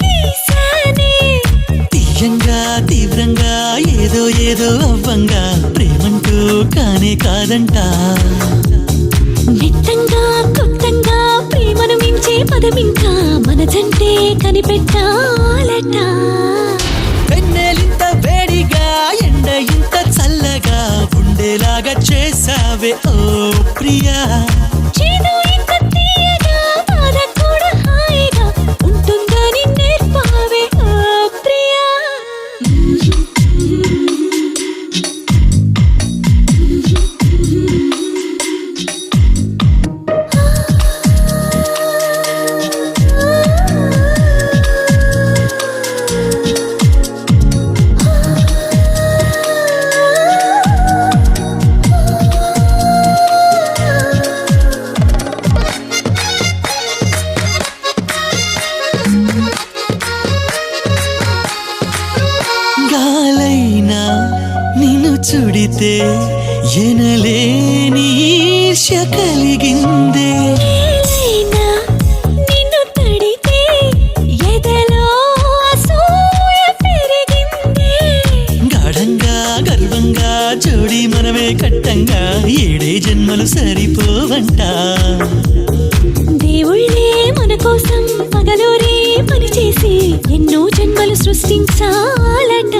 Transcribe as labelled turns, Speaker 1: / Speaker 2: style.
Speaker 1: చేశానే తీయంగా తీవ్రంగా ఏదో ఏదో అవ్వంగా ప్రేమంటూ కానే కాదంట
Speaker 2: నిత్తంగా కొత్తంగా ప్రేమను మించే పదమింకా మన జంటే కనిపెట్టాలట
Speaker 1: వెన్నెలింత వేడిగా ఎండ ఇంత చల్లగా ఉండేలాగా చేసావే ఓ ప్రియా
Speaker 2: చేదు ఇంత తీయగా బాధ కూడా హాయిగా ఉంటుందని నేర్పావే ఓ ప్రియా
Speaker 1: గాలైనా నిన్ను చుడితే ఎనలేని ఈర్ష్య కలిగిందే
Speaker 2: ఏలైనా నిన్ను తడితే ఎదలో అసూయ పెరిగిందే
Speaker 1: గాఢంగా గర్వంగా జోడి మనమే కట్టంగా ఏడే జన్మలు సరిపోవంట
Speaker 2: దేవుళ్ళే మన కోసం పగలూరే పనిచేసి ఎన్నో జన్మలు సృష్టించాలట